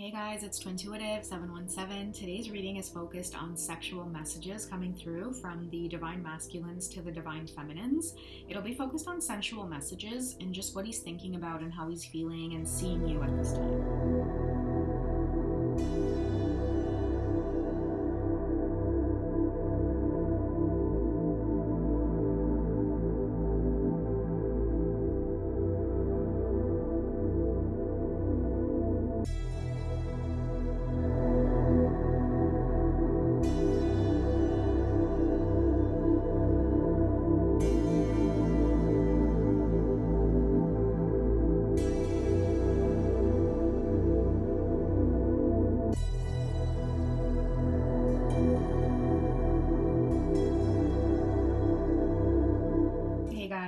Hey guys, it's Twintuitive717. Today's reading is focused on sexual messages coming through from the divine masculines to the divine feminines. It'll be focused on sensual messages and just what he's thinking about and how he's feeling and seeing you at this time.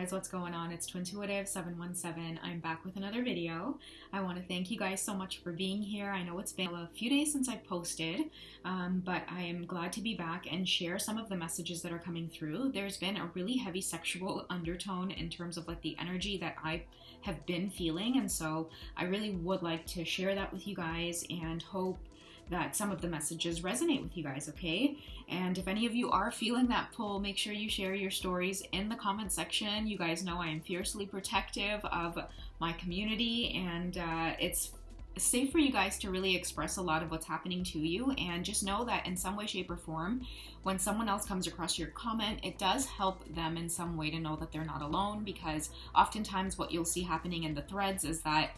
What's going on? It's Twintuitive717. I'm back with another video. I want to thank you guys so much for being here. I know it's been a few days since I've posted, but I am glad to be back and share some of the messages that are coming through. There's been a really heavy sexual undertone in terms of like the energy that I have been feeling, and so I really would like to share that with you guys and hope that some of the messages resonate with you guys, okay? And if any of you are feeling that pull, make sure you share your stories in the comment section. You guys know I am fiercely protective of my community, and it's safe for you guys to really express a lot of what's happening to you, and just know that in some way, shape, or form, when someone else comes across your comment, it does help them in some way to know that they're not alone, because oftentimes what you'll see happening in the threads is that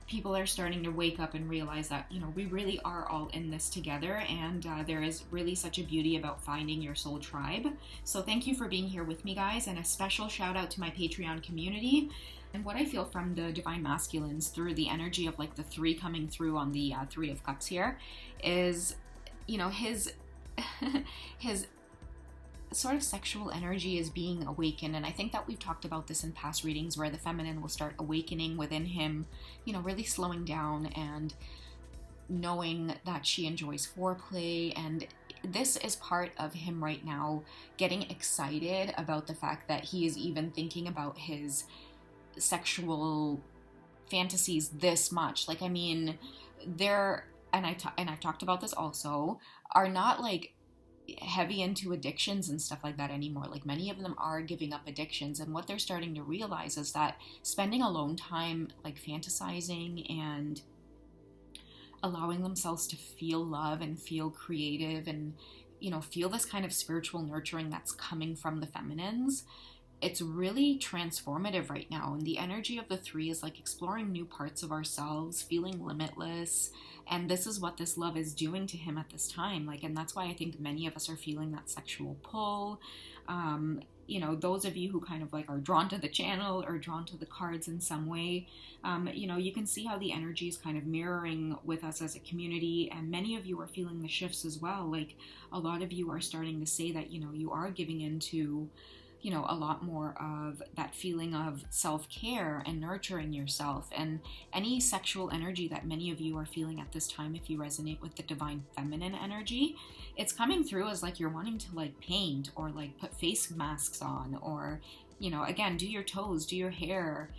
people are starting to wake up and realize that, you know, we really are all in this together, and there is really such a beauty about finding your soul tribe. So thank you for being here with me, guys, and a special shout out to my Patreon community. And what I feel from the divine masculines through the energy of like the three coming through on the Three of Cups here is, you know, his sort of sexual energy is being awakened. And I think that we've talked about this in past readings, where the feminine will start awakening within him, you know, really slowing down and knowing that she enjoys foreplay. And this is part of him right now getting excited about the fact that he is even thinking about his sexual fantasies this much. Like, I mean, I've talked about this also, are not like heavy into addictions and stuff like that anymore. Like, many of them are giving up addictions, and what they're starting to realize is that spending alone time, like fantasizing and allowing themselves to feel love and feel creative and, you know, feel this kind of spiritual nurturing that's coming from the feminines, it's really transformative right now. And the energy of the three is like exploring new parts of ourselves, feeling limitless. And this is what this love is doing to him at this time. Like, and that's why I think many of us are feeling that sexual pull. You know, those of you who kind of like are drawn to the channel or drawn to the cards in some way, you know, you can see how the energy is kind of mirroring with us as a community. And many of you are feeling the shifts as well. Like, a lot of you are starting to say that, you know, you are giving into, you know, a lot more of that feeling of self-care and nurturing yourself. And any sexual energy that many of you are feeling at this time, if you resonate with the divine feminine energy, it's coming through as like you're wanting to like paint or like put face masks on, or, you know, again, do your toes, do your hair,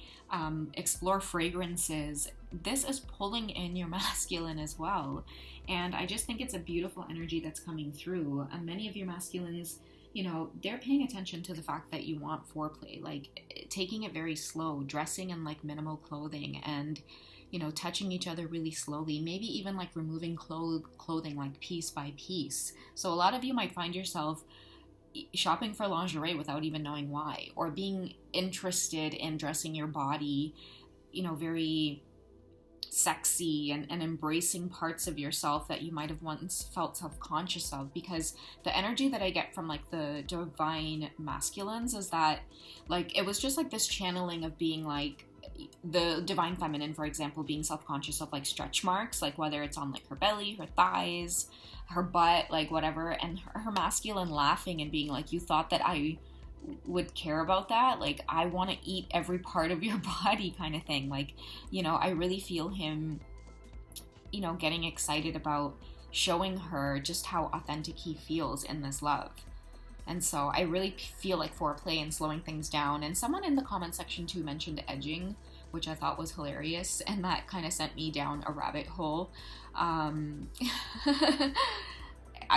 explore fragrances. This is pulling in your masculine as well. And I just think it's a beautiful energy that's coming through. Many of your masculines, you know, they're paying attention to the fact that you want foreplay, like taking it very slow, dressing in like minimal clothing, and, you know, touching each other really slowly, maybe even like removing clothing like piece by piece. So a lot of you might find yourself shopping for lingerie without even knowing why, or being interested in dressing your body, you know, very sexy and embracing parts of yourself that you might have once felt self-conscious of. Because the energy that I get from like the divine masculines is that like it was just like this channeling of being like the divine feminine, for example, being self-conscious of like stretch marks, like whether it's on like her belly, her thighs, her butt, like whatever, and her masculine laughing and being like, you thought that I would care about that? Like, I want to eat every part of your body kind of thing. Like, you know, I really feel him, you know, getting excited about showing her just how authentic he feels in this love. And so I really feel like foreplay and slowing things down. And someone in the comment section too mentioned edging, which I thought was hilarious, and that kind of sent me down a rabbit hole. I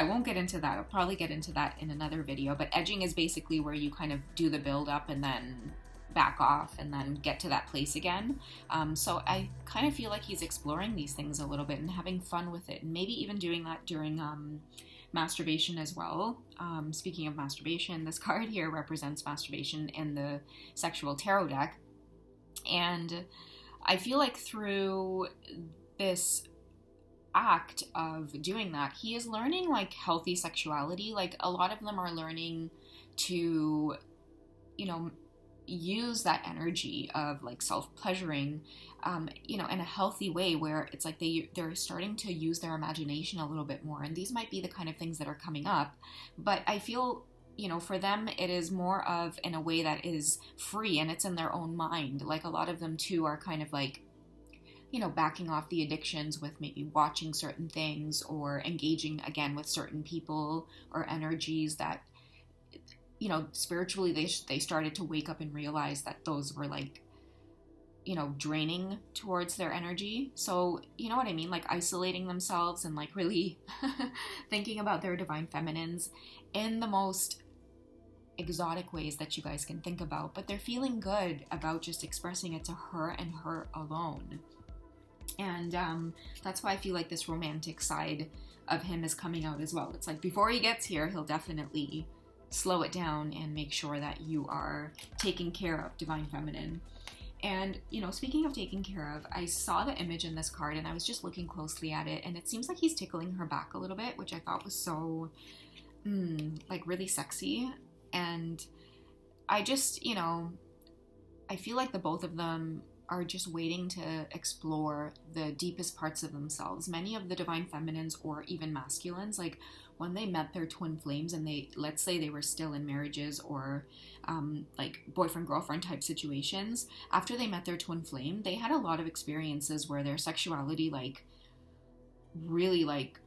won't get into that. I'll probably get into that in another video, but edging is basically where you kind of do the build up and then back off and then get to that place again. So I kind of feel like he's exploring these things a little bit and having fun with it, and maybe even doing that during masturbation as well. Speaking of masturbation, this card here represents masturbation in the sexual tarot deck, and I feel like through this act of doing that, he is learning like healthy sexuality. Like a lot of them are learning to, you know, use that energy of like self-pleasuring, you know, in a healthy way, where it's like they're starting to use their imagination a little bit more. And these might be the kind of things that are coming up, but I feel, you know, for them it is more of in a way that is free and it's in their own mind. Like a lot of them too are kind of like, you know, backing off the addictions with maybe watching certain things or engaging again with certain people or energies that, you know, spiritually they started to wake up and realize that those were like, you know, draining towards their energy. So, you know what I mean? Like isolating themselves and like really thinking about their divine feminines in the most exotic ways that you guys can think about, but they're feeling good about just expressing it to her and her alone. And that's why I feel like this romantic side of him is coming out as well. It's like before he gets here, he'll definitely slow it down and make sure that you are taking care of, divine feminine. And, you know, speaking of taking care of, I saw the image in this card and I was just looking closely at it, and it seems like he's tickling her back a little bit, which I thought was so, like really sexy. And I just, you know, I feel like the both of them are just waiting to explore the deepest parts of themselves. Many of the divine feminines or even masculines, like when they met their twin flames and they, let's say they were still in marriages or like boyfriend-girlfriend type situations, after they met their twin flame, they had a lot of experiences where their sexuality like really like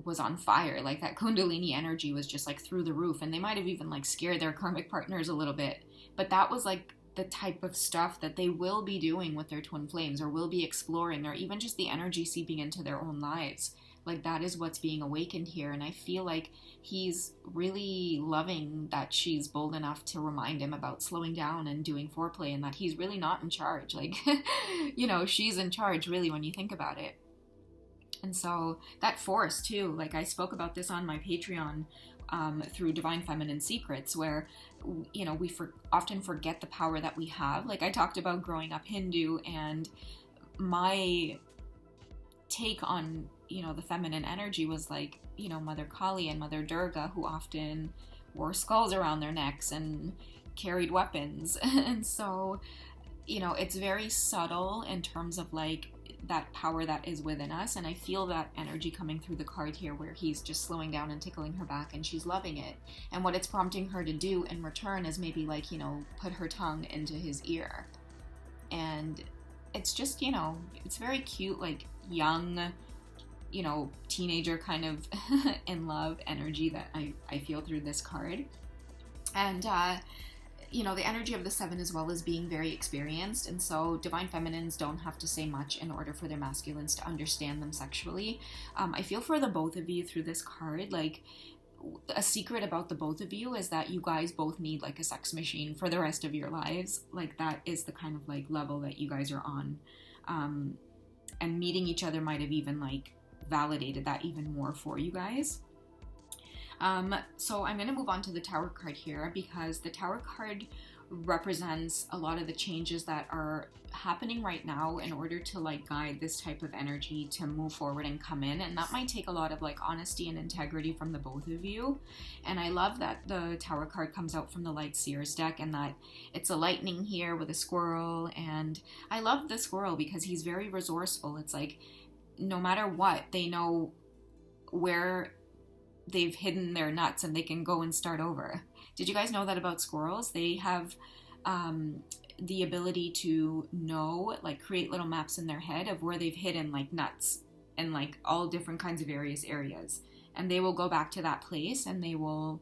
was on fire. Like that kundalini energy was just like through the roof, and they might have even like scared their karmic partners a little bit. But that was like the type of stuff that they will be doing with their twin flames, or will be exploring, or even just the energy seeping into their own lives. Like that is what's being awakened here. And I feel like he's really loving that she's bold enough to remind him about slowing down and doing foreplay, and that he's really not in charge. Like, you know, she's in charge really when you think about it. And so that force too, like I spoke about this on my Patreon through Divine Feminine Secrets, where, you know, we often forget the power that we have. Like I talked about growing up Hindu, and my take on, you know, the feminine energy was like, you know, Mother Kali and Mother Durga, who often wore skulls around their necks and carried weapons. And so, you know, it's very subtle in terms of like that power that is within us. And I feel that energy coming through the card here, where he's just slowing down and tickling her back and she's loving it. And what it's prompting her to do in return is maybe like, you know, put her tongue into his ear. And it's just, you know, it's very cute, like young, you know, teenager kind of in love energy that I feel through this card. And you know, the energy of the Seven as well is being very experienced, and so divine feminines don't have to say much in order for their masculines to understand them sexually. I feel for the both of you through this card, like a secret about the both of you is that you guys both need like a sex machine for the rest of your lives. Like that is the kind of like level that you guys are on, and meeting each other might have even like validated that even more for you guys. So I'm going to move on to the Tower card here, because the Tower card represents a lot of the changes that are happening right now in order to like guide this type of energy to move forward and come in. And that might take a lot of like honesty and integrity from the both of you. And I love that the Tower card comes out from the Light Seers deck, and that it's a lightning here with a squirrel. And I love the squirrel because he's very resourceful. It's like no matter what, they know where they've hidden their nuts and they can go and start over. Did you guys know that about squirrels? They have the ability to know, like create little maps in their head of where they've hidden like nuts in like all different kinds of various areas. And they will go back to that place and they will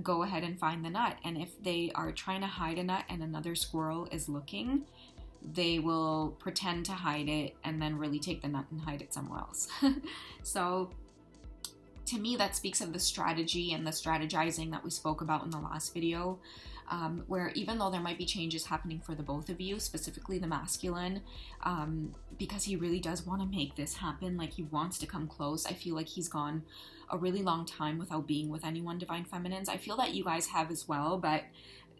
go ahead and find the nut. And if they are trying to hide a nut and another squirrel is looking, they will pretend to hide it and then really take the nut and hide it somewhere else. So to me, that speaks of the strategy and the strategizing that we spoke about in the last video, where even though there might be changes happening for the both of you, specifically the masculine, because he really does want to make this happen, like he wants to come close. I feel like he's gone a really long time without being with anyone Divine Feminines. I feel that you guys have as well, but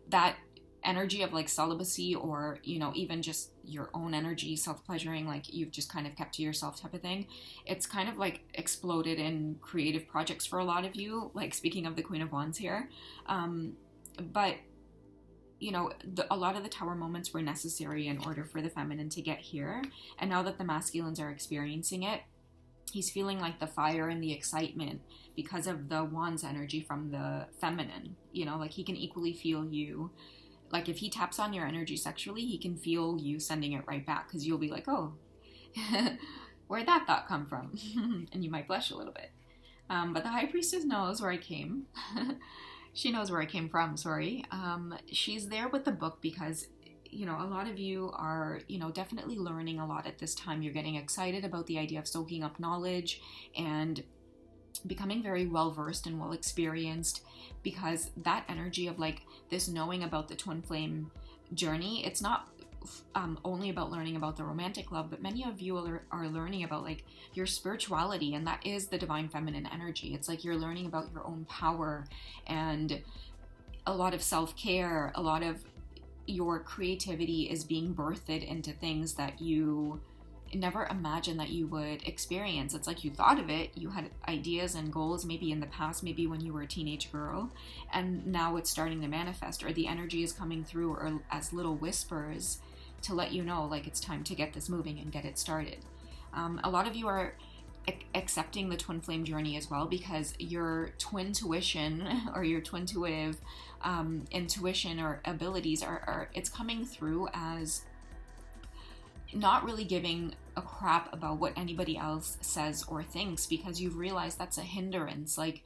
that energy of like celibacy, or even just your own energy, self-pleasuring, like you've just kind of kept to yourself type of thing, it's kind of like exploded in creative projects for a lot of you, like speaking of the Queen of Wands here, but a lot of the Tower moments were necessary in order for the feminine to get here, and now that the masculines are experiencing it, he's feeling like the fire and the excitement because of the Wands energy from the feminine. Like he can equally feel you. Like if he taps on your energy sexually, he can feel you sending it right back, because you'll be like, oh, where'd that thought come from? And you might blush a little bit. But the High Priestess knows where I came. She knows where I came from, sorry. She's there with the book because, a lot of you are, definitely learning a lot at this time. You're getting excited about the idea of soaking up knowledge and becoming very well versed and well experienced, because that energy of like this knowing about the twin flame journey, it's not only about learning about the romantic love, but many of you are learning about like your spirituality, and that is the Divine Feminine energy. It's like you're learning about your own power and a lot of self-care. A lot of your creativity is being birthed into things that you never imagined that you would experience. It's like you thought of it, you had ideas and goals maybe in the past, maybe when you were a teenage girl, and now it's starting to manifest, or the energy is coming through, or as little whispers to let you know like it's time to get this moving and get it started. A lot of you are accepting the twin flame journey as well, because your twin tuition or your twin intuitive intuition or abilities are it's coming through as not really giving a crap about what anybody else says or thinks, because you've realized that's a hindrance. Like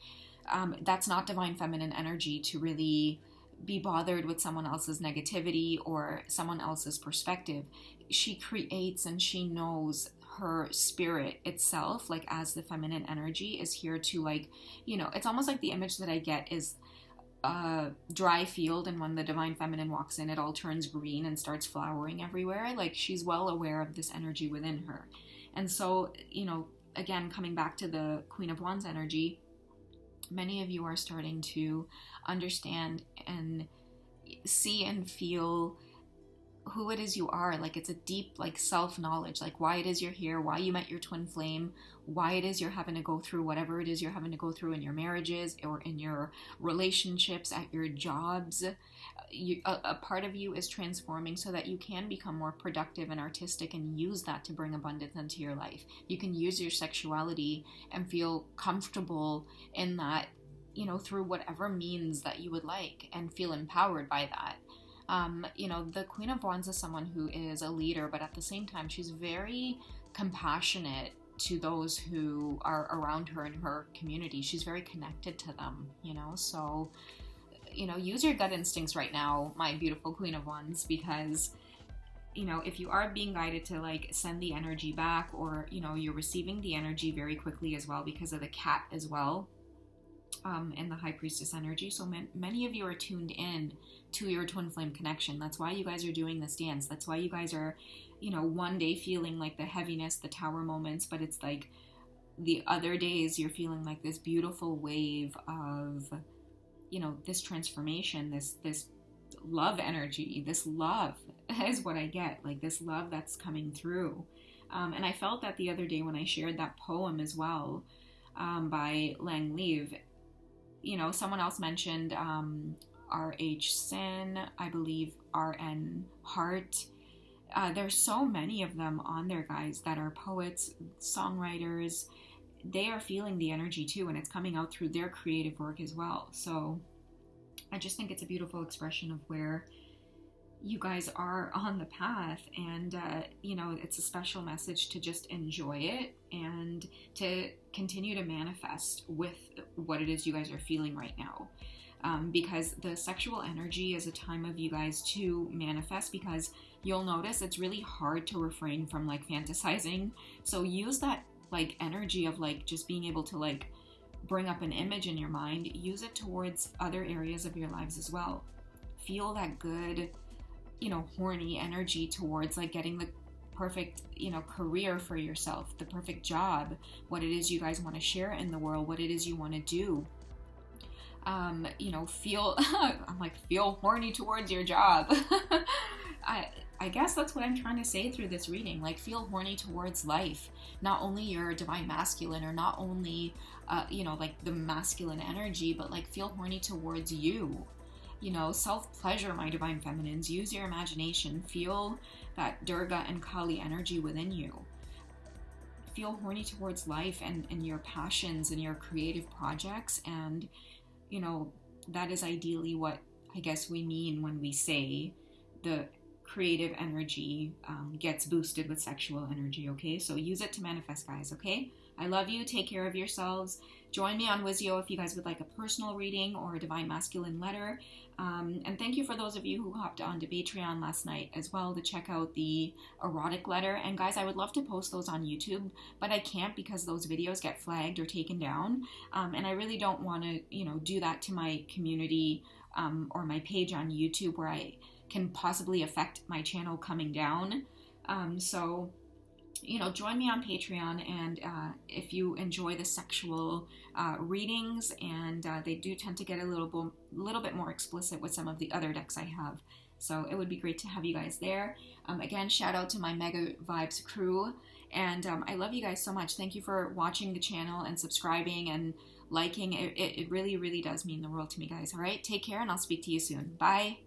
that's not Divine Feminine energy to really be bothered with someone else's negativity or someone else's perspective. She creates and she knows her spirit itself, like as the feminine energy, is here to like, it's almost like the image that I get is a dry field, and when the Divine Feminine walks in, it all turns green and starts flowering everywhere. Like she's well aware of this energy within her. And so, again, coming back to the Queen of Wands energy, many of you are starting to understand and see and feel who it is you are. Like it's a deep like self-knowledge, like why it is you're here, why you met your twin flame, why it is you're having to go through whatever it is you're having to go through in your marriages or in your relationships, at your jobs. A part of you is transforming so that you can become more productive and artistic and use that to bring abundance into your life. You can use your sexuality and feel comfortable in that, through whatever means that you would like, and feel empowered by that. The Queen of Wands is someone who is a leader, but at the same time, she's very compassionate to those who are around her in her community. She's very connected to them, so, use your gut instincts right now, my beautiful Queen of Wands, because, if you are being guided to like send the energy back, or, you're receiving the energy very quickly as well because of the cat as well, and the High Priestess energy. So many of you are tuned in to your twin flame connection. That's why you guys are doing this dance. That's why you guys are, one day feeling like the heaviness, the tower moments, but it's like the other days you're feeling like this beautiful wave of, this transformation, this love energy. This love is what I get, like this love that's coming through. And I felt that the other day when I shared that poem as well, by Lang Leave. Someone else mentioned R.H. Sin, I believe R.N. Hart. There's so many of them on there, guys, that are poets, songwriters. They are feeling the energy too, and it's coming out through their creative work as well. So I just think it's a beautiful expression of where you guys are on the path, and it's a special message to just enjoy it and to continue to manifest with what it is you guys are feeling right now. because the sexual energy is a time of you guys to manifest, because you'll notice it's really hard to refrain from like fantasizing. So use that like energy of like just being able to like bring up an image in your mind, use it towards other areas of your lives as well. Feel that good, you know, horny energy towards like getting the perfect, you know, career for yourself, the perfect job, what it is you guys want to share in the world, what it is you want to do. You know, feel I'm like, feel horny towards your job. I guess that's what I'm trying to say through this reading. Like, feel horny towards life, not only your divine masculine, or not only you know, like the masculine energy, but like feel horny towards you. You know, self-pleasure, my divine feminines. Use your imagination. Feel that Durga and Kali energy within you. Feel horny towards life and your passions and your creative projects. And, you know, that is ideally what I guess we mean when we say the creative energy gets boosted with sexual energy, okay? So use it to manifest, guys, okay? I love you. Take care of yourselves. Join me on Wizio if you guys would like a personal reading or a divine masculine letter. And thank you for those of you who hopped onto Patreon last night as well to check out the erotic letter. And guys, I would love to post those on YouTube, but I can't because those videos get flagged or taken down. And I really don't want to, you know, do that to my community or my page on YouTube, where I can possibly affect my channel coming down. So, you know, join me on Patreon, and if you enjoy the sexual readings, and they do tend to get a little bit more explicit with some of the other decks I have. So it would be great to have you guys there. Again, shout out to my Mega Vibes crew, and I love you guys so much. Thank you for watching the channel and subscribing and liking. It really, really does mean the world to me, guys. All right, take care, and I'll speak to you soon. Bye.